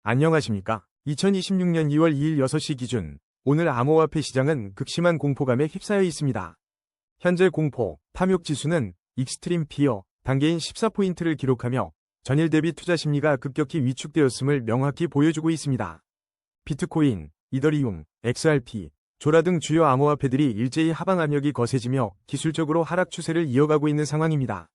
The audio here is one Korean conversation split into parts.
안녕하십니까? 2026년 2월 2일 6시 기준, 오늘 암호화폐 시장은 극심한 공포감에 휩싸여 있습니다. 현재 공포, 탐욕 지수는 익스트림 피어 단계인 14포인트를 기록하며 전일 대비 투자 심리가 급격히 위축되었음을 명확히 보여주고 있습니다. 비트코인, 이더리움, XRP, 조라 등 주요 암호화폐들이 일제히 하방 압력이 거세지며 기술적으로 하락 추세를 이어가고 있는 상황입니다.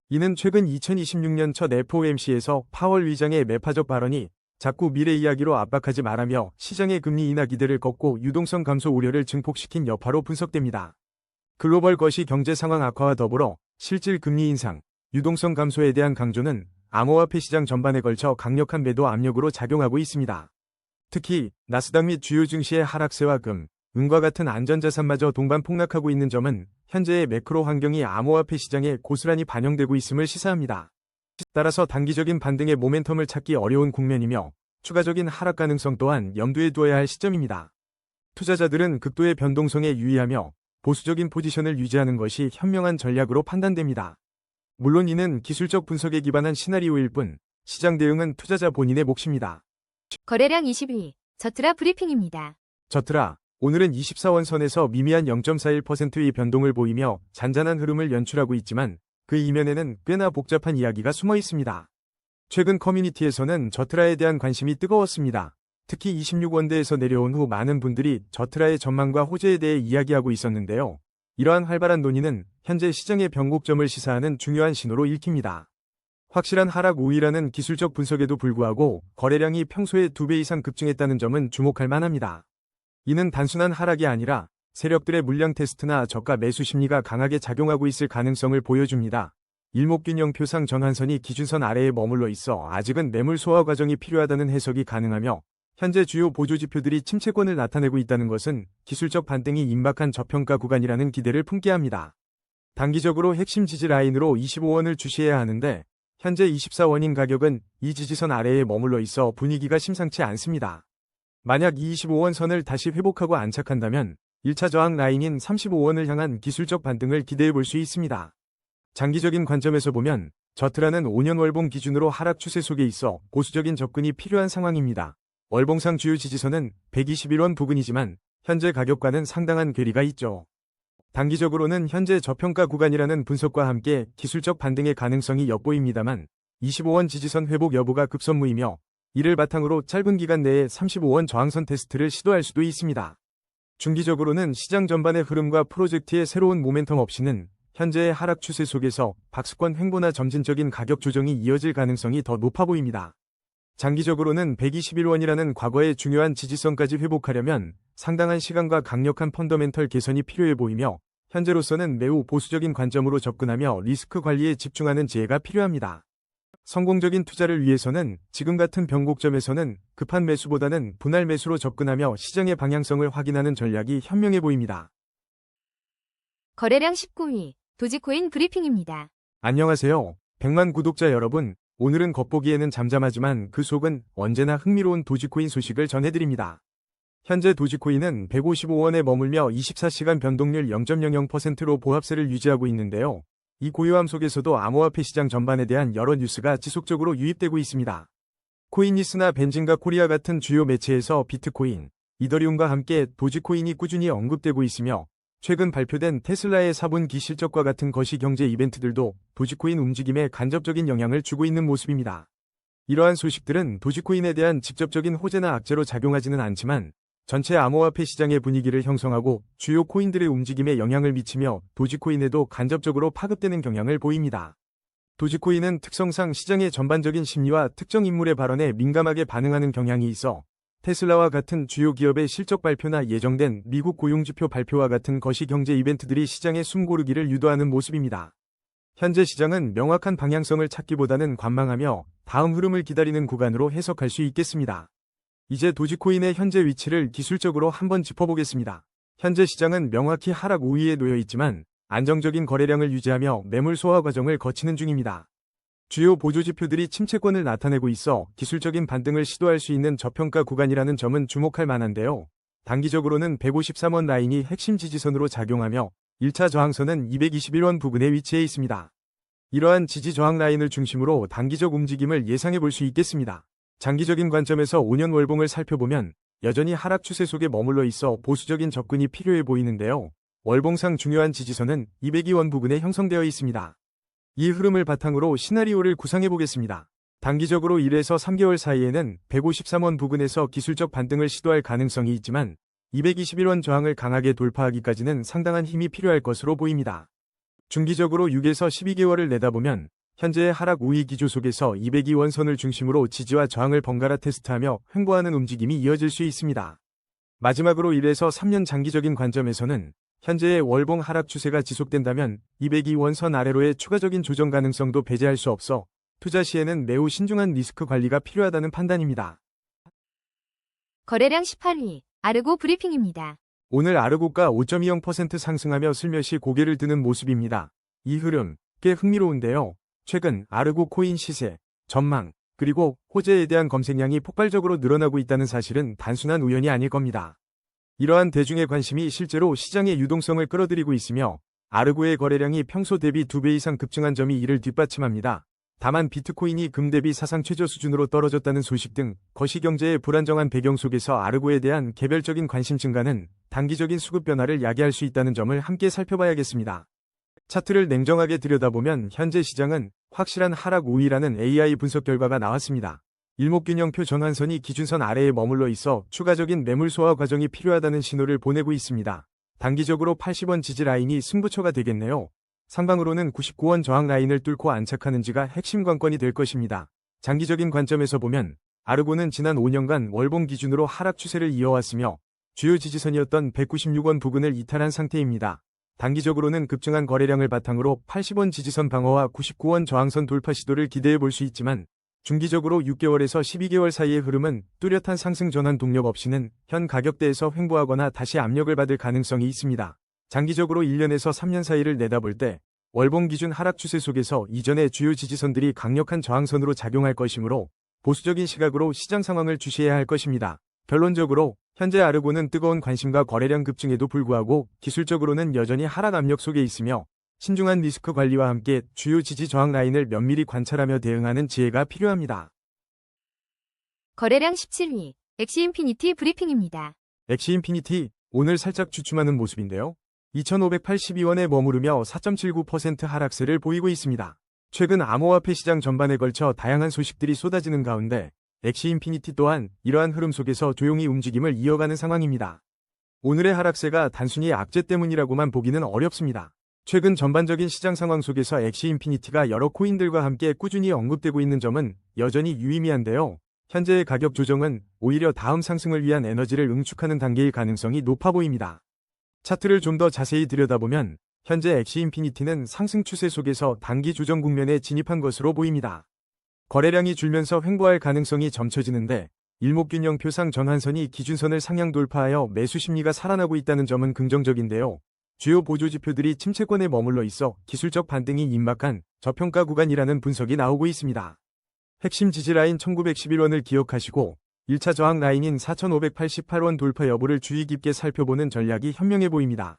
이는 최근 2026년 첫 FOMC에서 파월 의장의 매파적 발언이 자꾸 미래 이야기로 압박하지 말라며 시장의 금리 인하 기대를 꺾고 유동성 감소 우려를 증폭시킨 여파로 분석됩니다. 글로벌 거시 경제 상황 악화와 더불어 실질 금리 인상, 유동성 감소에 대한 강조는 암호화폐 시장 전반에 걸쳐 강력한 매도 압력으로 작용하고 있습니다. 특히 나스닥 및 주요 증시의 하락세와 금, 은과 같은 안전자산마저 동반 폭락하고 있는 점은 현재의 매크로 환경이 암호화폐 시장에 고스란히 반영되고 있음을 시사합니다. 따라서 단기적인 반등의 모멘텀을 찾기 어려운 국면이며 추가적인 하락 가능성 또한 염두에 두어야 할 시점입니다. 투자자들은 극도의 변동성에 유의하며 보수적인 포지션을 유지하는 것이 현명한 전략으로 판단됩니다. 물론 이는 기술적 분석에 기반한 시나리오일 뿐 시장 대응은 투자자 본인의 몫입니다. 거래량 22, 저트라 브리핑입니다. 저트라, 오늘은 24원선에서 미미한 0.41%의 변동을 보이며 잔잔한 흐름을 연출하고 있지만 그 이면에는 꽤나 복잡한 이야기가 숨어 있습니다. 최근 커뮤니티에서는 저트라에 대한 관심이 뜨거웠습니다. 특히 26원대에서 내려온 후 많은 분들이 저트라의 전망과 호재에 대해 이야기하고 있었는데요. 이러한 활발한 논의는 현재 시장의 변곡점을 시사하는 중요한 신호로 읽힙니다. 확실한 하락 우위라는 기술적 분석에도 불구하고 거래량이 평소의 2배 이상 급증했다는 점은 주목할 만합니다. 이는 단순한 하락이 아니라 세력들의 물량 테스트나 저가 매수 심리가 강하게 작용하고 있을 가능성을 보여줍니다. 일목균형표상 전환선이 기준선 아래에 머물러 있어 아직은 매물 소화 과정이 필요하다는 해석이 가능하며 현재 주요 보조지표들이 침체권을 나타내고 있다는 것은 기술적 반등이 임박한 저평가 구간이라는 기대를 품게 합니다. 단기적으로 핵심 지지 라인으로 25원을 주시해야 하는데 현재 24원인 가격은 이 지지선 아래에 머물러 있어 분위기가 심상치 않습니다. 만약 이 25원 선을 다시 회복하고 안착한다면 1차 저항 라인인 35원을 향한 기술적 반등을 기대해 볼 수 있습니다. 장기적인 관점에서 보면 저트라는 5년 월봉 기준으로 하락 추세 속에 있어 보수적인 접근이 필요한 상황입니다. 월봉상 주요 지지선은 121원 부근이지만 현재 가격과는 상당한 괴리가 있죠. 단기적으로는 현재 저평가 구간이라는 분석과 함께 기술적 반등의 가능성이 엿보입니다만 25원 지지선 회복 여부가 급선무이며 이를 바탕으로 짧은 기간 내에 35원 저항선 테스트를 시도할 수도 있습니다. 중기적으로는 시장 전반의 흐름과 프로젝트의 새로운 모멘텀 없이는 현재의 하락 추세 속에서 박스권 횡보나 점진적인 가격 조정이 이어질 가능성이 더 높아 보입니다. 장기적으로는 121원이라는 과거의 중요한 지지선까지 회복하려면 상당한 시간과 강력한 펀더멘털 개선이 필요해 보이며 현재로서는 매우 보수적인 관점으로 접근하며 리스크 관리에 집중하는 지혜가 필요합니다. 성공적인 투자를 위해서는 지금 같은 변곡점에서는 급한 매수보다는 분할 매수로 접근하며 시장의 방향성을 확인하는 전략이 현명해 보입니다. 거래량 19위, 도지코인 브리핑입니다. 안녕하세요. 100만 구독자 여러분, 오늘은 겉보기에는 잠잠하지만 그 속은 언제나 흥미로운 도지코인 소식을 전해드립니다. 현재 도지코인은 155원에 머물며 24시간 변동률 0.00%로 보합세를 유지하고 있는데요. 이 고요함 속에서도 암호화폐 시장 전반에 대한 여러 뉴스가 지속적으로 유입되고 있습니다. 코인니스나 벤진가 코리아 같은 주요 매체에서 비트코인, 이더리움과 함께 도지코인이 꾸준히 언급되고 있으며 최근 발표된 테슬라의 4분기 실적과 같은 거시경제 이벤트들도 도지코인 움직임에 간접적인 영향을 주고 있는 모습입니다. 이러한 소식들은 도지코인에 대한 직접적인 호재나 악재로 작용하지는 않지만 전체 암호화폐 시장의 분위기를 형성하고 주요 코인들의 움직임에 영향을 미치며 도지코인에도 간접적으로 파급되는 경향을 보입니다. 도지코인은 특성상 시장의 전반적인 심리와 특정 인물의 발언에 민감하게 반응하는 경향이 있어 테슬라와 같은 주요 기업의 실적 발표나 예정된 미국 고용지표 발표와 같은 거시경제 이벤트들이 시장의 숨고르기를 유도하는 모습입니다. 현재 시장은 명확한 방향성을 찾기보다는 관망하며 다음 흐름을 기다리는 구간으로 해석할 수 있겠습니다. 이제 도지코인의 현재 위치를 기술적으로 한번 짚어보겠습니다. 현재 시장은 명확히 하락 우위에 놓여 있지만 안정적인 거래량을 유지하며 매물 소화 과정을 거치는 중입니다. 주요 보조지표들이 침체권을 나타내고 있어 기술적인 반등을 시도할 수 있는 저평가 구간이라는 점은 주목할 만한데요. 단기적으로는 153원 라인이 핵심 지지선으로 작용하며 1차 저항선은 221원 부근에 위치해 있습니다. 이러한 지지 저항 라인을 중심으로 단기적 움직임을 예상해 볼 수 있겠습니다. 장기적인 관점에서 5년 월봉을 살펴보면 여전히 하락 추세 속에 머물러 있어 보수적인 접근이 필요해 보이는데요. 월봉상 중요한 지지선은 202원 부근에 형성되어 있습니다. 이 흐름을 바탕으로 시나리오를 구상해 보겠습니다. 단기적으로 1에서 3개월 사이에는 153원 부근에서 기술적 반등을 시도할 가능성이 있지만 221원 저항을 강하게 돌파하기까지는 상당한 힘이 필요할 것으로 보입니다. 중기적으로 6에서 12개월을 내다보면 현재의 하락 우위 기조 속에서 202원 선을 중심으로 지지와 저항을 번갈아 테스트하며 횡보하는 움직임이 이어질 수 있습니다. 마지막으로 1에서 3년 장기적인 관점에서는 현재의 월봉 하락 추세가 지속된다면 202원 선 아래로의 추가적인 조정 가능성도 배제할 수 없어 투자 시에는 매우 신중한 리스크 관리가 필요하다는 판단입니다. 거래량 18위, 아르고 브리핑입니다. 오늘 아르고가 5.20% 상승하며 슬며시 고개를 드는 모습입니다. 이 흐름 꽤 흥미로운데요. 최근 아르고 코인 시세, 전망, 그리고 호재에 대한 검색량이 폭발적으로 늘어나고 있다는 사실은 단순한 우연이 아닐 겁니다. 이러한 대중의 관심이 실제로 시장의 유동성을 끌어들이고 있으며 아르고의 거래량이 평소 대비 2배 이상 급증한 점이 이를 뒷받침합니다. 다만 비트코인이 금 대비 사상 최저 수준으로 떨어졌다는 소식 등 거시경제의 불안정한 배경 속에서 아르고에 대한 개별적인 관심 증가는 단기적인 수급 변화를 야기할 수 있다는 점을 함께 살펴봐야겠습니다. 차트를 냉정하게 들여다보면 현재 시장은 확실한 하락 우위라는 AI 분석 결과가 나왔습니다. 일목균형표 전환선이 기준선 아래에 머물러 있어 추가적인 매물 소화 과정이 필요하다는 신호를 보내고 있습니다. 단기적으로 80원 지지 라인이 승부처가 되겠네요. 상방으로는 99원 저항 라인을 뚫고 안착하는지가 핵심 관건이 될 것입니다. 장기적인 관점에서 보면 아르고는 지난 5년간 월봉 기준으로 하락 추세를 이어왔으며 주요 지지선이었던 196원 부근을 이탈한 상태입니다. 단기적으로는 급증한 거래량을 바탕으로 80원 지지선 방어와 99원 저항선 돌파 시도를 기대해 볼 수 있지만 중기적으로 6개월에서 12개월 사이의 흐름은 뚜렷한 상승 전환 동력 없이는 현 가격대에서 횡보하거나 다시 압력을 받을 가능성이 있습니다. 장기적으로 1년에서 3년 사이를 내다볼 때 월봉 기준 하락 추세 속에서 이전의 주요 지지선들이 강력한 저항선으로 작용할 것이므로 보수적인 시각으로 시장 상황을 주시해야 할 것입니다. 결론적으로 현재 아르고는 뜨거운 관심과 거래량 급증에도 불구하고 기술적으로는 여전히 하락 압력 속에 있으며 신중한 리스크 관리와 함께 주요 지지 저항 라인을 면밀히 관찰하며 대응하는 지혜가 필요합니다. 거래량 17위, 엑시인피니티 브리핑입니다. 엑시인피니티 오늘 살짝 주춤하는 모습인데요. 2,582원에 머무르며 4.79% 하락세를 보이고 있습니다. 최근 암호화폐 시장 전반에 걸쳐 다양한 소식들이 쏟아지는 가운데 엑시인피니티 또한 이러한 흐름 속에서 조용히 움직임을 이어가는 상황입니다. 오늘의 하락세가 단순히 악재 때문이라고만 보기는 어렵습니다. 최근 전반적인 시장 상황 속에서 엑시인피니티가 여러 코인들과 함께 꾸준히 언급되고 있는 점은 여전히 유의미한데요. 현재의 가격 조정은 오히려 다음 상승을 위한 에너지를 응축하는 단계일 가능성이 높아 보입니다. 차트를 좀 더 자세히 들여다보면 현재 엑시인피니티는 상승 추세 속에서 단기 조정 국면에 진입한 것으로 보입니다. 거래량이 줄면서 횡보할 가능성이 점쳐지는데 일목균형표상 전환선이 기준선을 상향 돌파하여 매수 심리가 살아나고 있다는 점은 긍정적인데요. 주요 보조지표들이 침체권에 머물러 있어 기술적 반등이 임박한 저평가 구간이라는 분석이 나오고 있습니다. 핵심 지지라인 1911원을 기억하시고 1차 저항 라인인 4,588원 돌파 여부를 주의 깊게 살펴보는 전략이 현명해 보입니다.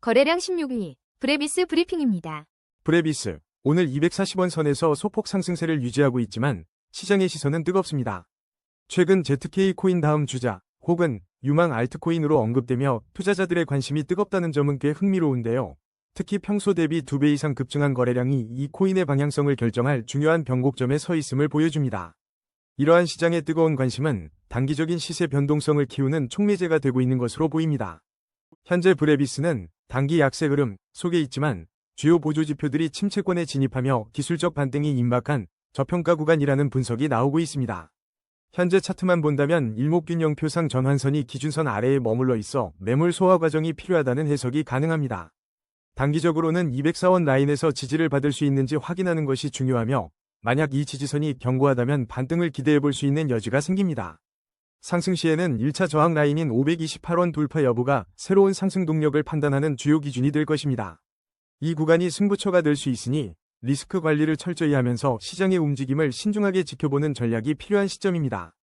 거래량 16위, 브레비스 브리핑입니다. 브레비스, 오늘 240원 선에서 소폭 상승세를 유지하고 있지만 시장의 시선은 뜨겁습니다. 최근 ZK 코인 다음 주자 혹은 유망 알트코인으로 언급되며 투자자들의 관심이 뜨겁다는 점은 꽤 흥미로운데요. 특히 평소 대비 2배 이상 급증한 거래량이 이 코인의 방향성을 결정할 중요한 변곡점에 서 있음을 보여줍니다. 이러한 시장의 뜨거운 관심은 단기적인 시세 변동성을 키우는 촉매제가 되고 있는 것으로 보입니다. 현재 브레비스는 단기 약세 흐름 속에 있지만 주요 보조지표들이 침체권에 진입하며 기술적 반등이 임박한 저평가 구간이라는 분석이 나오고 있습니다. 현재 차트만 본다면 일목균형표상 전환선이 기준선 아래에 머물러 있어 매물 소화 과정이 필요하다는 해석이 가능합니다. 단기적으로는 204원 라인에서 지지를 받을 수 있는지 확인하는 것이 중요하며 만약 이 지지선이 견고하다면 반등을 기대해 볼 수 있는 여지가 생깁니다. 상승 시에는 1차 저항 라인인 528원 돌파 여부가 새로운 상승 동력을 판단하는 주요 기준이 될 것입니다. 이 구간이 승부처가 될 수 있으니 리스크 관리를 철저히 하면서 시장의 움직임을 신중하게 지켜보는 전략이 필요한 시점입니다.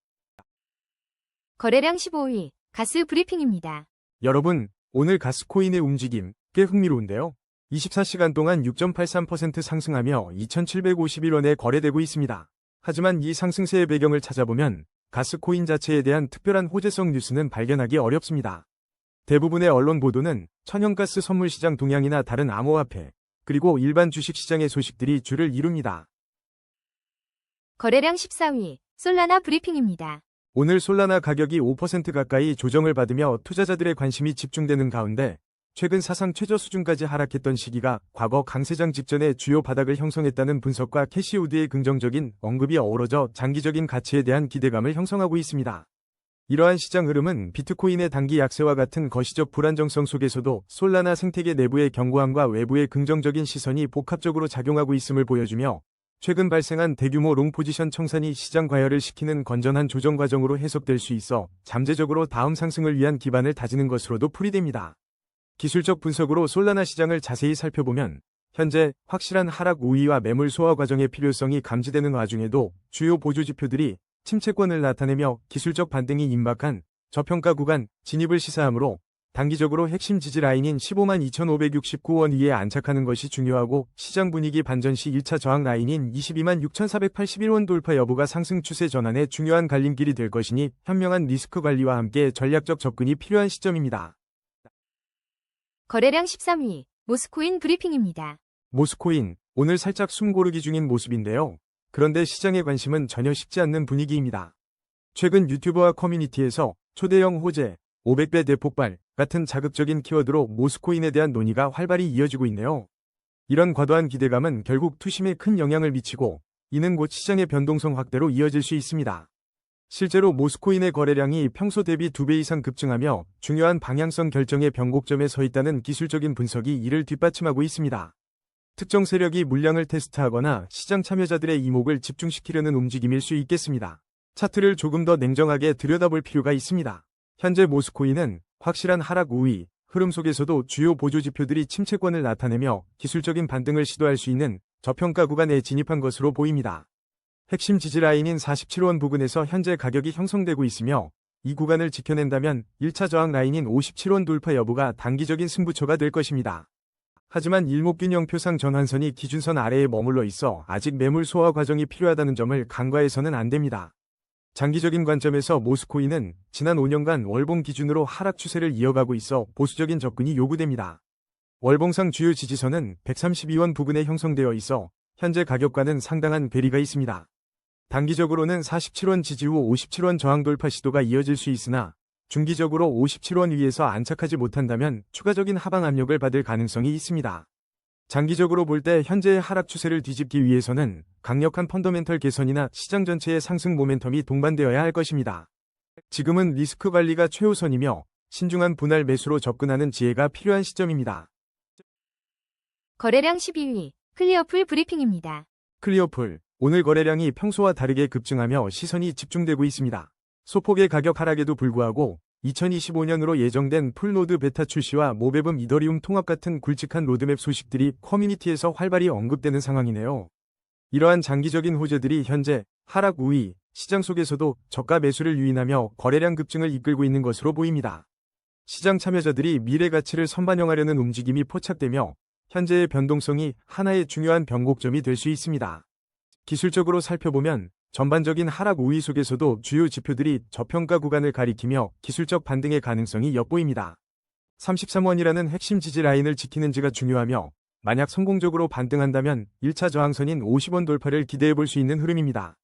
거래량 15위, 가스 브리핑입니다. 여러분, 오늘 가스코인의 움직임 꽤 흥미로운데요. 24시간 동안 6.83% 상승하며 2,751원에 거래되고 있습니다. 하지만 이 상승세의 배경을 찾아보면 가스코인 자체에 대한 특별한 호재성 뉴스는 발견하기 어렵습니다. 대부분의 언론 보도는 천연가스 선물시장 동향이나 다른 암호화폐, 그리고 일반 주식시장의 소식들이 주를 이룹니다. 거래량 14위, 솔라나 브리핑입니다. 오늘 솔라나 가격이 5% 가까이 조정을 받으며 투자자들의 관심이 집중되는 가운데 최근 사상 최저 수준까지 하락했던 시기가 과거 강세장 직전에 주요 바닥을 형성했다는 분석과 캐시우드의 긍정적인 언급이 어우러져 장기적인 가치에 대한 기대감을 형성하고 있습니다. 이러한 시장 흐름은 비트코인의 단기 약세와 같은 거시적 불안정성 속에서도 솔라나 생태계 내부의 견고함과 외부의 긍정적인 시선이 복합적으로 작용하고 있음을 보여주며 최근 발생한 대규모 롱 포지션 청산이 시장 과열을 시키는 건전한 조정 과정으로 해석될 수 있어 잠재적으로 다음 상승을 위한 기반을 다지는 것으로도 풀이됩니다. 기술적 분석으로 솔라나 시장을 자세히 살펴보면 현재 확실한 하락 우위와 매물 소화 과정의 필요성이 감지되는 와중에도 주요 보조 지표들이 침체권을 나타내며 기술적 반등이 임박한 저평가 구간 진입을 시사하므로 단기적으로 핵심 지지 라인인 152,569원 위에 안착하는 것이 중요하고 시장 분위기 반전 시 1차 저항 라인인 226,481원 돌파 여부가 상승 추세 전환의 중요한 갈림길이 될 것이니 현명한 리스크 관리와 함께 전략적 접근이 필요한 시점입니다. 거래량 13위, 모스코인 브리핑입니다. 모스코인, 오늘 살짝 숨 고르기 중인 모습인데요. 그런데 시장의 관심은 전혀 식지 않는 분위기입니다. 최근 유튜버와 커뮤니티에서 초대형 호재, 500배 대폭발 같은 자극적인 키워드로 모스코인에 대한 논의가 활발히 이어지고 있네요. 이런 과도한 기대감은 결국 투심에 큰 영향을 미치고 이는 곧 시장의 변동성 확대로 이어질 수 있습니다. 실제로 모스코인의 거래량이 평소 대비 2배 이상 급증하며 중요한 방향성 결정의 변곡점에 서 있다는 기술적인 분석이 이를 뒷받침하고 있습니다. 특정 세력이 물량을 테스트하거나 시장 참여자들의 이목을 집중시키려는 움직임일 수 있겠습니다. 차트를 조금 더 냉정하게 들여다볼 필요가 있습니다. 현재 모스코인은 확실한 하락 우위, 흐름 속에서도 주요 보조 지표들이 침체권을 나타내며 기술적인 반등을 시도할 수 있는 저평가 구간에 진입한 것으로 보입니다. 핵심 지지 라인인 47원 부근에서 현재 가격이 형성되고 있으며 이 구간을 지켜낸다면 1차 저항 라인인 57원 돌파 여부가 단기적인 승부처가 될 것입니다. 하지만 일목균형표상 전환선이 기준선 아래에 머물러 있어 아직 매물 소화 과정이 필요하다는 점을 간과해서는 안 됩니다. 장기적인 관점에서 모스코인은 지난 5년간 월봉 기준으로 하락 추세를 이어가고 있어 보수적인 접근이 요구됩니다. 월봉상 주요 지지선은 132원 부근에 형성되어 있어 현재 가격과는 상당한 괴리가 있습니다. 단기적으로는 47원 지지 후 57원 저항 돌파 시도가 이어질 수 있으나 중기적으로 57원 위에서 안착하지 못한다면 추가적인 하방 압력을 받을 가능성이 있습니다. 장기적으로 볼 때 현재의 하락 추세를 뒤집기 위해서는 강력한 펀더멘털 개선이나 시장 전체의 상승 모멘텀이 동반되어야 할 것입니다. 지금은 리스크 관리가 최우선이며 신중한 분할 매수로 접근하는 지혜가 필요한 시점입니다. 거래량 12위, 클리어풀 브리핑입니다. 클리어풀, 오늘 거래량이 평소와 다르게 급증하며 시선이 집중되고 있습니다. 소폭의 가격 하락에도 불구하고 2025년으로 예정된 풀노드 베타 출시와 모베붐 이더리움 통합 같은 굵직한 로드맵 소식들이 커뮤니티에서 활발히 언급되는 상황이네요. 이러한 장기적인 호재들이 현재 하락 우위, 시장 속에서도 저가 매수를 유인하며 거래량 급증을 이끌고 있는 것으로 보입니다. 시장 참여자들이 미래 가치를 선반영하려는 움직임이 포착되며 현재의 변동성이 하나의 중요한 변곡점이 될 수 있습니다. 기술적으로 살펴보면 전반적인 하락 우위 속에서도 주요 지표들이 저평가 구간을 가리키며 기술적 반등의 가능성이 엿보입니다. 33원이라는 핵심 지지 라인을 지키는지가 중요하며 만약 성공적으로 반등한다면 1차 저항선인 50원 돌파를 기대해 볼 수 있는 흐름입니다.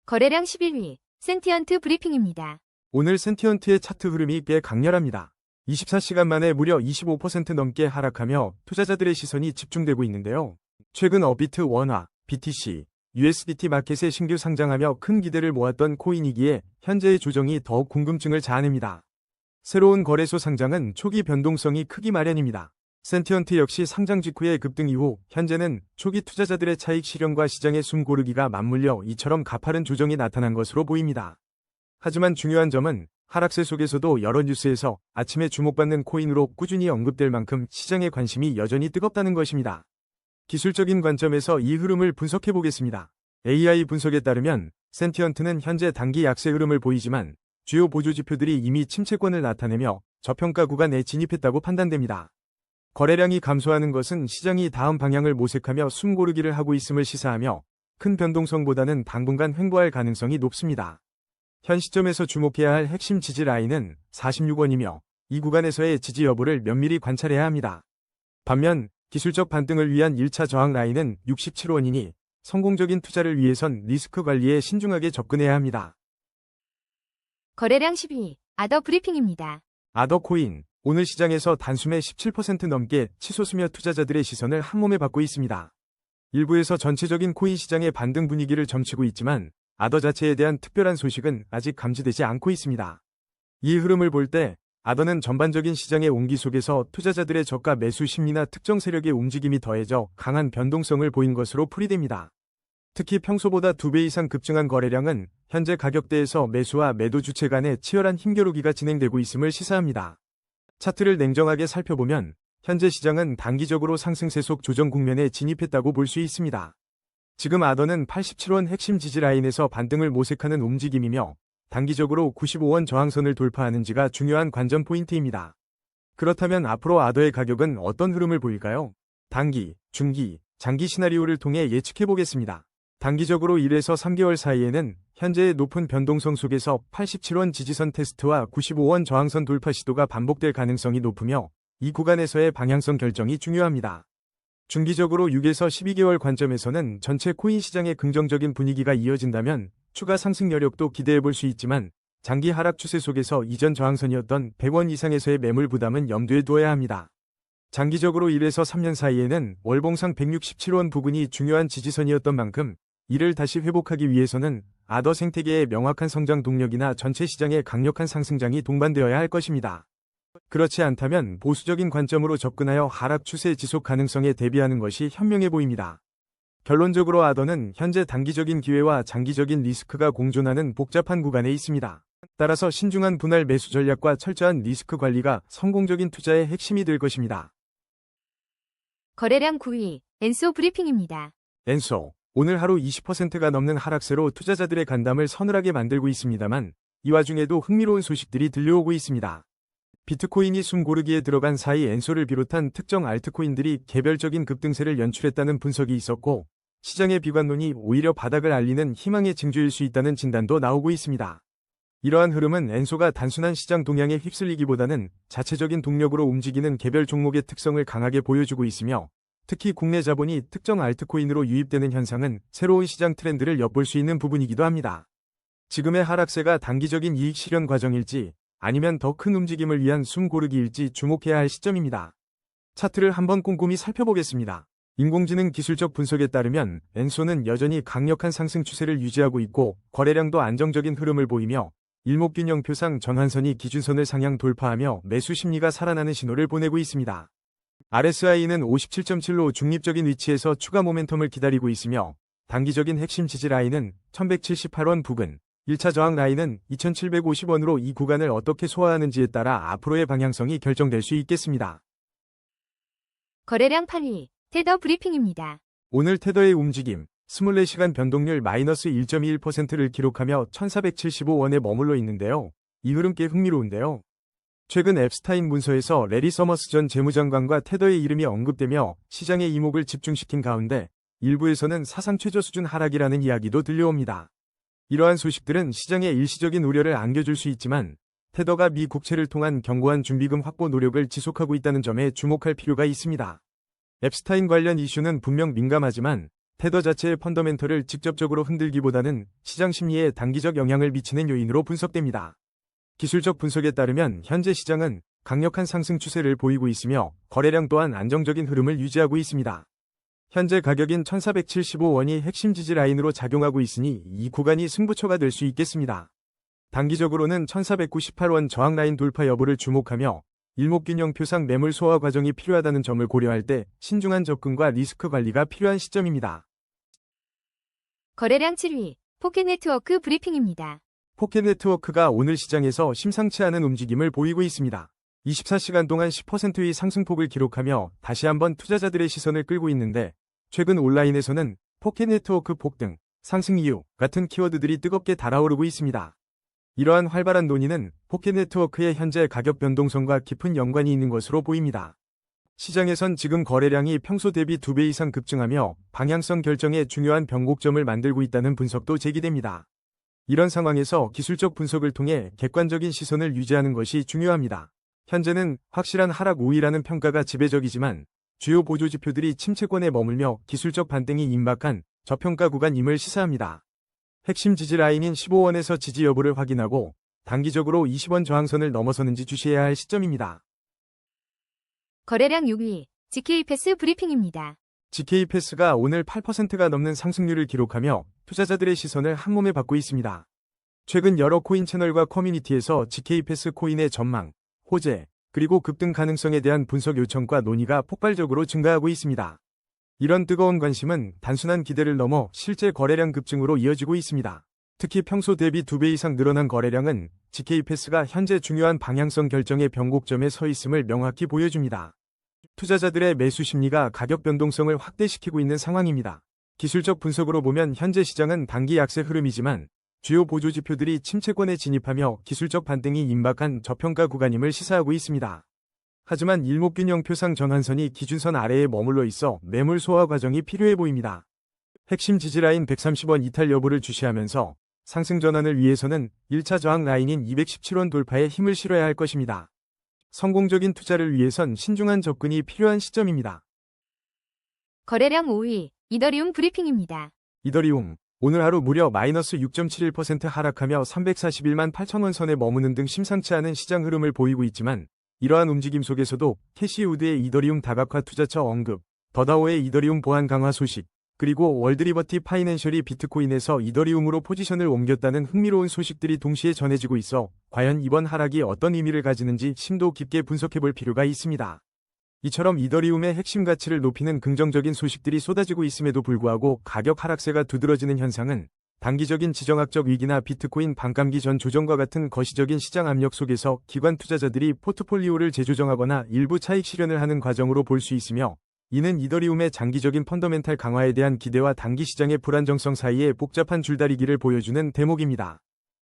거래량 11위, 센티언트 브리핑입니다. 오늘 센티언트의 차트 흐름이 꽤 강렬합니다. 24시간 만에 무려 25% 넘게 하락하며 투자자들의 시선이 집중되고 있는데요. 최근 업비트 원화, BTC, USDT 마켓에 신규 상장하며 큰 기대를 모았던 코인이기에 현재의 조정이 더욱 궁금증을 자아냅니다. 새로운 거래소 상장은 초기 변동성이 크기 마련입니다. 센티언트 역시 상장 직후의 급등 이후 현재는 초기 투자자들의 차익 실현과 시장의 숨 고르기가 맞물려 이처럼 가파른 조정이 나타난 것으로 보입니다. 하지만 중요한 점은 하락세 속에서도 여러 뉴스에서 아침에 주목받는 코인으로 꾸준히 언급될 만큼 시장의 관심이 여전히 뜨겁다는 것입니다. 기술적인 관점에서 이 흐름을 분석해 보겠습니다. AI 분석에 따르면 센티언트는 현재 단기 약세 흐름을 보이지만 주요 보조 지표들이 이미 침체권을 나타내며 저평가 구간에 진입했다고 판단됩니다. 거래량이 감소하는 것은 시장이 다음 방향을 모색하며 숨 고르기를 하고 있음을 시사하며 큰 변동성보다는 당분간 횡보할 가능성이 높습니다. 현 시점에서 주목해야 할 핵심 지지 라인은 46원이며 이 구간에서의 지지 여부를 면밀히 관찰해야 합니다. 반면 기술적 반등을 위한 1차 저항 라인은 67원이니 성공적인 투자를 위해선 리스크 관리에 신중하게 접근해야 합니다. 거래량 10위, 아더 브리핑입니다. 아더코인, 오늘 시장에서 단숨에 17% 넘게 치솟으며 투자자들의 시선을 한몸에 받고 있습니다. 일부에서 전체적인 코인 시장의 반등 분위기를 점치고 있지만 아더 자체에 대한 특별한 소식은 아직 감지되지 않고 있습니다. 이 흐름을 볼 때 아더는 전반적인 시장의 온기 속에서 투자자들의 저가 매수 심리나 특정 세력의 움직임이 더해져 강한 변동성을 보인 것으로 풀이됩니다. 특히 평소보다 2배 이상 급증한 거래량은 현재 가격대에서 매수와 매도 주체 간의 치열한 힘겨루기가 진행되고 있음을 시사합니다. 차트를 냉정하게 살펴보면 현재 시장은 단기적으로 상승세 속 조정 국면에 진입했다고 볼 수 있습니다. 지금 아더는 87원 핵심 지지 라인에서 반등을 모색하는 움직임이며 단기적으로 95원 저항선을 돌파하는지가 중요한 관전 포인트입니다. 그렇다면 앞으로 아더의 가격은 어떤 흐름을 보일까요? 단기, 중기, 장기 시나리오를 통해 예측해보겠습니다. 단기적으로 1에서 3개월 사이에는 현재의 높은 변동성 속에서 87원 지지선 테스트와 95원 저항선 돌파 시도가 반복될 가능성이 높으며 이 구간에서의 방향성 결정이 중요합니다. 중기적으로 6에서 12개월 관점에서는 전체 코인 시장의 긍정적인 분위기가 이어진다면 추가 상승 여력도 기대해볼 수 있지만 장기 하락 추세 속에서 이전 저항선이었던 100원 이상에서의 매물 부담은 염두에 두어야 합니다. 장기적으로 1에서 3년 사이에는 월봉상 167원 부근이 중요한 지지선이었던 만큼 이를 다시 회복하기 위해서는 아더 생태계의 명확한 성장 동력이나 전체 시장의 강력한 상승장이 동반되어야 할 것입니다. 그렇지 않다면 보수적인 관점으로 접근하여 하락 추세 지속 가능성에 대비하는 것이 현명해 보입니다. 결론적으로 아더는 현재 단기적인 기회와 장기적인 리스크가 공존하는 복잡한 구간에 있습니다. 따라서 신중한 분할 매수 전략과 철저한 리스크 관리가 성공적인 투자의 핵심이 될 것입니다. 거래량 9위, 엔소 브리핑입니다. 엔소, 오늘 하루 20%가 넘는 하락세로 투자자들의 간담을 서늘하게 만들고 있습니다만 이 와중에도 흥미로운 소식들이 들려오고 있습니다. 비트코인이 숨 고르기에 들어간 사이 엔소를 비롯한 특정 알트코인들이 개별적인 급등세를 연출했다는 분석이 있었고 시장의 비관론이 오히려 바닥을 알리는 희망의 징조일 수 있다는 진단도 나오고 있습니다. 이러한 흐름은 엔소가 단순한 시장 동향에 휩쓸리기보다는 자체적인 동력으로 움직이는 개별 종목의 특성을 강하게 보여주고 있으며 특히 국내 자본이 특정 알트코인으로 유입되는 현상은 새로운 시장 트렌드를 엿볼 수 있는 부분이기도 합니다. 지금의 하락세가 단기적인 이익 실현 과정일지 아니면 더 큰 움직임을 위한 숨 고르기일지 주목해야 할 시점입니다. 차트를 한번 꼼꼼히 살펴보겠습니다. 인공지능 기술적 분석에 따르면 엔소는 여전히 강력한 상승 추세를 유지하고 있고 거래량도 안정적인 흐름을 보이며 일목균형표상 전환선이 기준선을 상향 돌파하며 매수 심리가 살아나는 신호를 보내고 있습니다. RSI는 57.7로 중립적인 위치에서 추가 모멘텀을 기다리고 있으며 단기적인 핵심 지지 라인은 1178원 부근, 1차 저항 라인은 2750원으로 이 구간을 어떻게 소화하는지에 따라 앞으로의 방향성이 결정될 수 있겠습니다. 거래량 8위, 테더 브리핑입니다. 오늘 테더의 움직임, 24시간 변동률 마이너스 1.21%를 기록하며 1475원에 머물러 있는데요. 이 흐름 꽤 흥미로운데요. 최근 앱스타인 문서에서 레리 서머스 전 재무장관과 테더의 이름이 언급되며 시장의 이목을 집중시킨 가운데 일부에서는 사상 최저 수준 하락이라는 이야기도 들려옵니다. 이러한 소식들은 시장의 일시적인 우려를 안겨줄 수 있지만 테더가 미 국채를 통한 견고한 준비금 확보 노력을 지속하고 있다는 점에 주목할 필요가 있습니다. 앱스타인 관련 이슈는 분명 민감하지만 테더 자체의 펀더멘털을 직접적으로 흔들기보다는 시장 심리에 단기적 영향을 미치는 요인으로 분석됩니다. 기술적 분석에 따르면 현재 시장은 강력한 상승 추세를 보이고 있으며 거래량 또한 안정적인 흐름을 유지하고 있습니다. 현재 가격인 1475원이 핵심 지지 라인으로 작용하고 있으니 이 구간이 승부처가 될 수 있겠습니다. 단기적으로는 1498원 저항 라인 돌파 여부를 주목하며 일목균형표상 매물 소화 과정이 필요하다는 점을 고려할 때 신중한 접근과 리스크 관리가 필요한 시점입니다. 거래량 7위, 포켓네트워크 브리핑입니다. 포켓네트워크가 오늘 시장에서 심상치 않은 움직임을 보이고 있습니다. 24시간 동안 10%의 상승폭을 기록하며 다시 한번 투자자들의 시선을 끌고 있는데 최근 온라인에서는 포켓네트워크 폭등, 상승 이유 같은 키워드들이 뜨겁게 달아오르고 있습니다. 이러한 활발한 논의는 포켓네트워크의 현재 가격 변동성과 깊은 연관이 있는 것으로 보입니다. 시장에선 지금 거래량이 평소 대비 2배 이상 급증하며 방향성 결정에 중요한 변곡점을 만들고 있다는 분석도 제기됩니다. 이런 상황에서 기술적 분석을 통해 객관적인 시선을 유지하는 것이 중요합니다. 현재는 확실한 하락 우위라는 평가가 지배적이지만 주요 보조지표들이 침체권에 머물며 기술적 반등이 임박한 저평가 구간임을 시사합니다. 핵심 지지 라인인 15원에서 지지 여부를 확인하고 단기적으로 20원 저항선을 넘어서는지 주시해야 할 시점입니다. 거래량 6위, GK패스 브리핑입니다. GK패스가 오늘 8%가 넘는 상승률을 기록하며 투자자들의 시선을 한몸에 받고 있습니다. 최근 여러 코인 채널과 커뮤니티에서 GK패스 코인의 전망, 호재, 그리고 급등 가능성에 대한 분석 요청과 논의가 폭발적으로 증가하고 있습니다. 이런 뜨거운 관심은 단순한 기대를 넘어 실제 거래량 급증으로 이어지고 있습니다. 특히 평소 대비 2배 이상 늘어난 거래량은 GK패스가 현재 중요한 방향성 결정의 변곡점에 서 있음을 명확히 보여줍니다. 투자자들의 매수 심리가 가격 변동성을 확대시키고 있는 상황입니다. 기술적 분석으로 보면 현재 시장은 단기 약세 흐름이지만 주요 보조지표들이 침체권에 진입하며 기술적 반등이 임박한 저평가 구간임을 시사하고 있습니다. 하지만 일목균형표상 전환선이 기준선 아래에 머물러 있어 매물 소화 과정이 필요해 보입니다. 핵심 지지라인 130원 이탈 여부를 주시하면서 상승 전환을 위해서는 1차 저항 라인인 217원 돌파에 힘을 실어야 할 것입니다. 성공적인 투자를 위해선 신중한 접근이 필요한 시점입니다. 거래량 5위, 이더리움 브리핑입니다. 이더리움, 오늘 하루 무려 마이너스 6.71% 하락하며 341만 8천원 선에 머무는 등 심상치 않은 시장 흐름을 보이고 있지만 이러한 움직임 속에서도 캐시우드의 이더리움 다각화 투자처 언급, 더다오의 이더리움 보안 강화 소식, 그리고 월드리버티 파이낸셜이 비트코인에서 이더리움으로 포지션을 옮겼다는 흥미로운 소식들이 동시에 전해지고 있어 과연 이번 하락이 어떤 의미를 가지는지 심도 깊게 분석해볼 필요가 있습니다. 이처럼 이더리움의 핵심 가치를 높이는 긍정적인 소식들이 쏟아지고 있음에도 불구하고 가격 하락세가 두드러지는 현상은 단기적인 지정학적 위기나 비트코인 반감기 전 조정과 같은 거시적인 시장 압력 속에서 기관 투자자들이 포트폴리오를 재조정하거나 일부 차익 실현을 하는 과정으로 볼 수 있으며 이는 이더리움의 장기적인 펀더멘탈 강화에 대한 기대와 단기 시장의 불안정성 사이의 복잡한 줄다리기를 보여주는 대목입니다.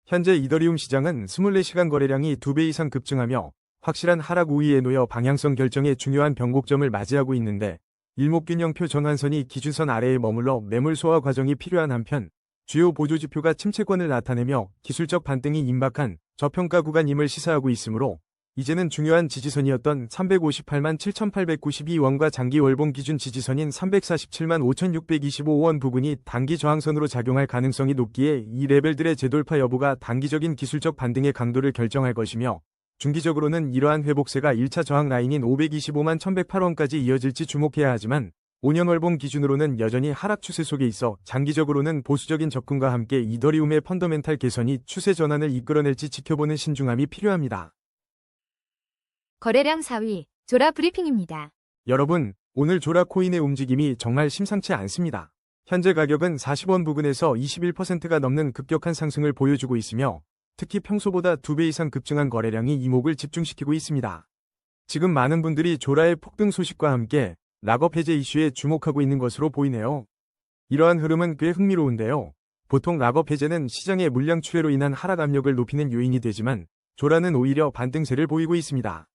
현재 이더리움 시장은 24시간 거래량이 2배 이상 급증하며 확실한 하락 우위에 놓여 방향성 결정의 중요한 변곡점을 맞이하고 있는데 일목균형표 전환선이 기준선 아래에 머물러 매물 소화 과정이 필요한 한편 주요 보조지표가 침체권을 나타내며 기술적 반등이 임박한 저평가 구간임을 시사하고 있으므로 이제는 중요한 지지선이었던 358만 7,892원과 장기 월봉 기준 지지선인 347만 5,625원 부근이 단기 저항선으로 작용할 가능성이 높기에 이 레벨들의 재돌파 여부가 단기적인 기술적 반등의 강도를 결정할 것이며 중기적으로는 이러한 회복세가 1차 저항 라인인 525만 1,108원까지 이어질지 주목해야 하지만 5년 월봉 기준으로는 여전히 하락 추세 속에 있어 장기적으로는 보수적인 접근과 함께 이더리움의 펀더멘탈 개선이 추세 전환을 이끌어낼지 지켜보는 신중함이 필요합니다. 거래량 4위, 조라 브리핑입니다. 여러분, 오늘 조라 코인의 움직임이 정말 심상치 않습니다. 현재 가격은 40원 부근에서 21%가 넘는 급격한 상승을 보여주고 있으며 특히 평소보다 2배 이상 급증한 거래량이 이목을 집중시키고 있습니다. 지금 많은 분들이 조라의 폭등 소식과 함께 락업 해제 이슈에 주목하고 있는 것으로 보이네요. 이러한 흐름은 꽤 흥미로운데요. 보통 락업 해제는 시장의 물량 출회로 인한 하락 압력을 높이는 요인이 되지만 조라는 오히려 반등세를 보이고 있습니다.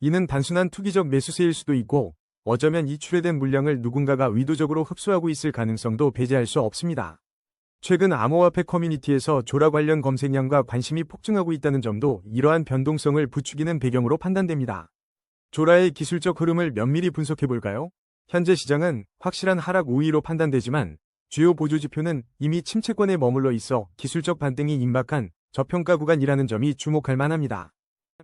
이는 단순한 투기적 매수세일 수도 있고 어쩌면 이 출회된 물량을 누군가가 의도적으로 흡수하고 있을 가능성도 배제할 수 없습니다. 최근 암호화폐 커뮤니티에서 조라 관련 검색량과 관심이 폭증하고 있다는 점도 이러한 변동성을 부추기는 배경으로 판단됩니다. 조라의 기술적 흐름을 면밀히 분석해볼까요? 현재 시장은 확실한 하락 우위로 판단되지만 주요 보조지표는 이미 침체권에 머물러 있어 기술적 반등이 임박한 저평가 구간이라는 점이 주목할 만합니다.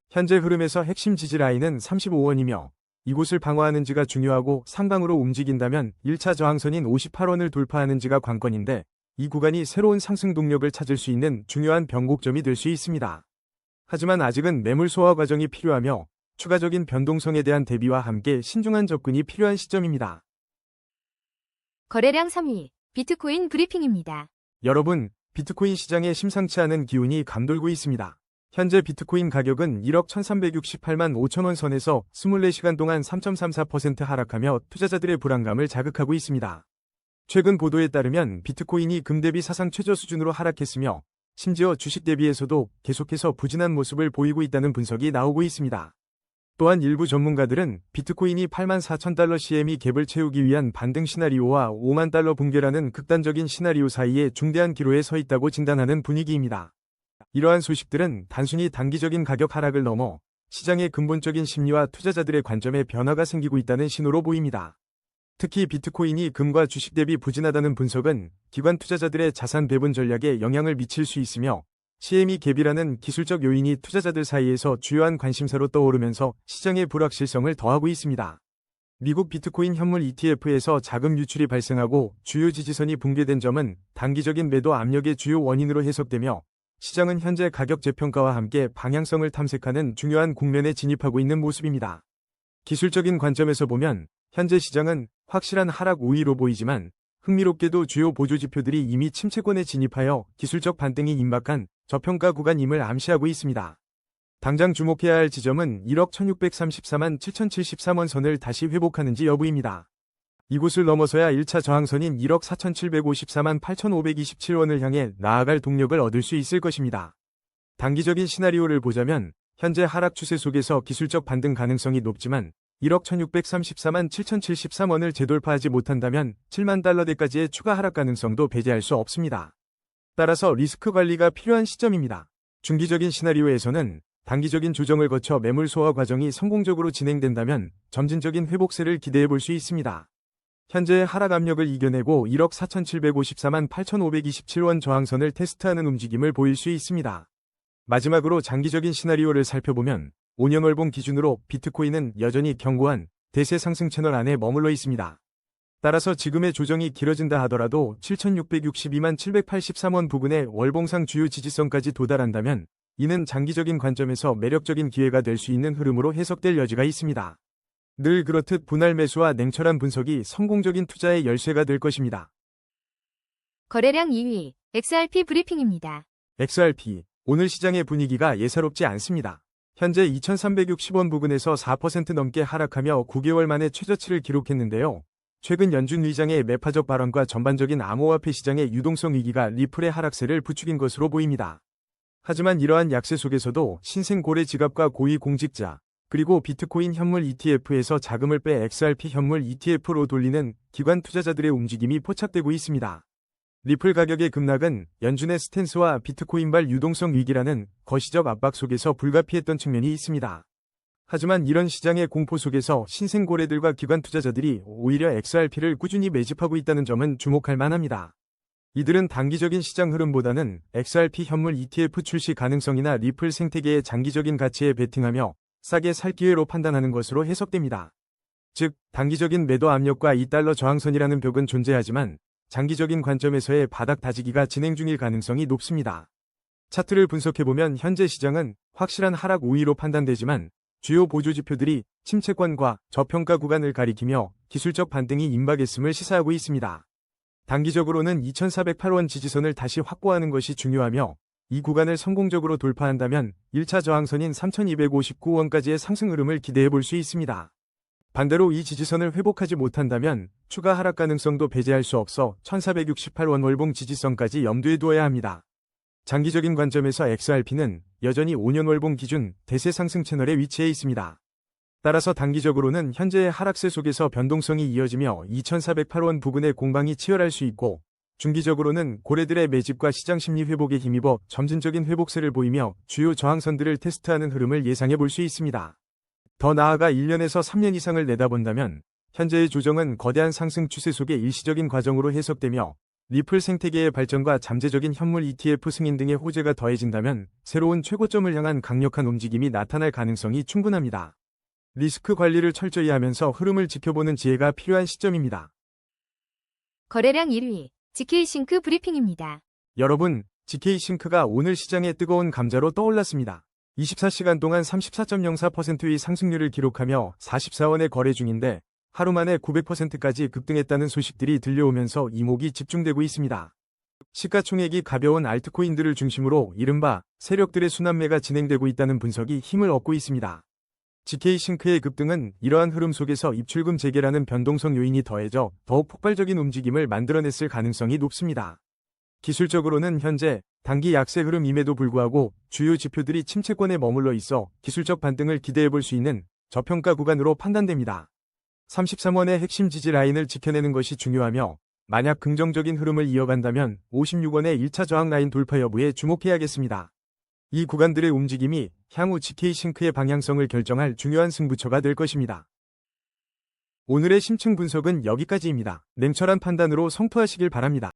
현재 흐름에서 핵심 지지 라인은 35원이며 이곳을 방어하는지가 중요하고 상방으로 움직인다면 1차 저항선인 58원을 돌파하는지가 관건인데 이 구간이 새로운 상승 동력을 찾을 수 있는 중요한 변곡점이 될 수 있습니다. 하지만 아직은 매물 소화 과정이 필요하며 추가적인 변동성에 대한 대비와 함께 신중한 접근이 필요한 시점입니다. 거래량 3위, 비트코인 브리핑입니다. 여러분, 비트코인 시장에 심상치 않은 기운이 감돌고 있습니다. 현재 비트코인 가격은 1억 1,368만 5천원 선에서 24시간 동안 3.34% 하락하며 투자자들의 불안감을 자극하고 있습니다. 최근 보도에 따르면 비트코인이 금 대비 사상 최저 수준으로 하락했으며 심지어 주식 대비해서도 계속해서 부진한 모습을 보이고 있다는 분석이 나오고 있습니다. 또한 일부 전문가들은 비트코인이 84,000달러 CME 갭을 채우기 위한 반등 시나리오와 5만 달러 붕괴라는 극단적인 시나리오 사이에 중대한 기로에 서 있다고 진단하는 분위기입니다. 이러한 소식들은 단순히 단기적인 가격 하락을 넘어 시장의 근본적인 심리와 투자자들의 관점에 변화가 생기고 있다는 신호로 보입니다. 특히 비트코인이 금과 주식 대비 부진하다는 분석은 기관 투자자들의 자산 배분 전략에 영향을 미칠 수 있으며 CME 갭이라는 기술적 요인이 투자자들 사이에서 주요한 관심사로 떠오르면서 시장의 불확실성을 더하고 있습니다. 미국 비트코인 현물 ETF에서 자금 유출이 발생하고 주요 지지선이 붕괴된 점은 단기적인 매도 압력의 주요 원인으로 해석되며 시장은 현재 가격 재평가와 함께 방향성을 탐색하는 중요한 국면에 진입하고 있는 모습입니다. 기술적인 관점에서 보면 현재 시장은 확실한 하락 우위로 보이지만 흥미롭게도 주요 보조 지표들이 이미 침체권에 진입하여 기술적 반등이 임박한 저평가 구간임을 암시하고 있습니다. 당장 주목해야 할 지점은 1억 1634만 7073원 선을 다시 회복하는지 여부입니다. 이곳을 넘어서야 1차 저항선인 1억 4754만 8527원을 향해 나아갈 동력을 얻을 수 있을 것입니다. 단기적인 시나리오를 보자면 현재 하락 추세 속에서 기술적 반등 가능성이 높지만 1억 1634만 7073원을 재돌파하지 못한다면 7만 달러대까지의 추가 하락 가능성도 배제할 수 없습니다. 따라서 리스크 관리가 필요한 시점입니다. 중기적인 시나리오에서는 단기적인 조정을 거쳐 매물 소화 과정이 성공적으로 진행된다면 점진적인 회복세를 기대해 볼 수 있습니다. 현재의 하락 압력을 이겨내고 1억 4754만 8527원 저항선을 테스트하는 움직임을 보일 수 있습니다. 마지막으로 장기적인 시나리오를 살펴보면 5년 월봉 기준으로 비트코인은 여전히 견고한 대세 상승 채널 안에 머물러 있습니다. 따라서 지금의 조정이 길어진다 하더라도 7662만 783원 부근의 월봉상 주요 지지선까지 도달한다면 이는 장기적인 관점에서 매력적인 기회가 될 수 있는 흐름으로 해석될 여지가 있습니다. 늘 그렇듯 분할 매수와 냉철한 분석이 성공적인 투자의 열쇠가 될 것입니다. 거래량 2위, XRP 브리핑입니다. XRP, 오늘 시장의 분위기가 예사롭지 않습니다. 현재 2360원 부근에서 4% 넘게 하락하며 9개월 만에 최저치를 기록했는데요. 최근 연준 의장의 매파적 발언과 전반적인 암호화폐 시장의 유동성 위기가 리플의 하락세를 부추긴 것으로 보입니다. 하지만 이러한 약세 속에서도 신생고래 지갑과 고위 공직자, 그리고 비트코인 현물 ETF에서 자금을 빼 XRP 현물 ETF로 돌리는 기관 투자자들의 움직임이 포착되고 있습니다. 리플 가격의 급락은 연준의 스탠스와 비트코인발 유동성 위기라는 거시적 압박 속에서 불가피했던 측면이 있습니다. 하지만 이런 시장의 공포 속에서 신생고래들과 기관 투자자들이 오히려 XRP를 꾸준히 매집하고 있다는 점은 주목할 만합니다. 이들은 단기적인 시장 흐름보다는 XRP 현물 ETF 출시 가능성이나 리플 생태계의 장기적인 가치에 베팅하며 싸게 살 기회로 판단하는 것으로 해석됩니다. 즉, 단기적인 매도 압력과 2달러 저항선이라는 벽은 존재하지만 장기적인 관점에서의 바닥 다지기가 진행 중일 가능성이 높습니다. 차트를 분석해보면 현재 시장은 확실한 하락 우위로 판단되지만 주요 보조 지표들이 침체권과 저평가 구간을 가리키며 기술적 반등이 임박했음을 시사하고 있습니다. 단기적으로는 2408원 지지선을 다시 확보하는 것이 중요하며 이 구간을 성공적으로 돌파한다면 1차 저항선인 3259원까지의 상승 흐름을 기대해 볼 수 있습니다. 반대로 이 지지선을 회복하지 못한다면 추가 하락 가능성도 배제할 수 없어 1468원 월봉 지지선까지 염두에 두어야 합니다. 장기적인 관점에서 XRP는 여전히 5년 월봉 기준 대세 상승 채널에 위치해 있습니다. 따라서 단기적으로는 현재의 하락세 속에서 변동성이 이어지며 2408원 부근의 공방이 치열할 수 있고 중기적으로는 고래들의 매집과 시장 심리 회복에 힘입어 점진적인 회복세를 보이며 주요 저항선들을 테스트하는 흐름을 예상해 볼 수 있습니다. 더 나아가 1년에서 3년 이상을 내다본다면 현재의 조정은 거대한 상승 추세 속의 일시적인 과정으로 해석되며 리플 생태계의 발전과 잠재적인 현물 ETF 승인 등의 호재가 더해진다면 새로운 최고점을 향한 강력한 움직임이 나타날 가능성이 충분합니다. 리스크 관리를 철저히 하면서 흐름을 지켜보는 지혜가 필요한 시점입니다. 거래량 1위, GK싱크 브리핑입니다. 여러분, GK싱크가 오늘 시장의 뜨거운 감자로 떠올랐습니다. 24시간 동안 34.04%의 상승률을 기록하며 44원에 거래 중인데 하루 만에 900%까지 급등했다는 소식들이 들려오면서 이목이 집중되고 있습니다. 시가총액이 가벼운 알트코인들을 중심으로 이른바 세력들의 순환매가 진행되고 있다는 분석이 힘을 얻고 있습니다. GK싱크의 급등은 이러한 흐름 속에서 입출금 재개라는 변동성 요인이 더해져 더욱 폭발적인 움직임을 만들어냈을 가능성이 높습니다. 기술적으로는 현재 단기 약세 흐름임에도 불구하고 주요 지표들이 침체권에 머물러 있어 기술적 반등을 기대해 볼 수 있는 저평가 구간으로 판단됩니다. 33원의 핵심 지지 라인을 지켜내는 것이 중요하며 만약 긍정적인 흐름을 이어간다면 56원의 1차 저항 라인 돌파 여부에 주목해야겠습니다. 이 구간들의 움직임이 향후 GK싱크의 방향성을 결정할 중요한 승부처가 될 것입니다. 오늘의 심층 분석은 여기까지입니다. 냉철한 판단으로 성투하시길 바랍니다.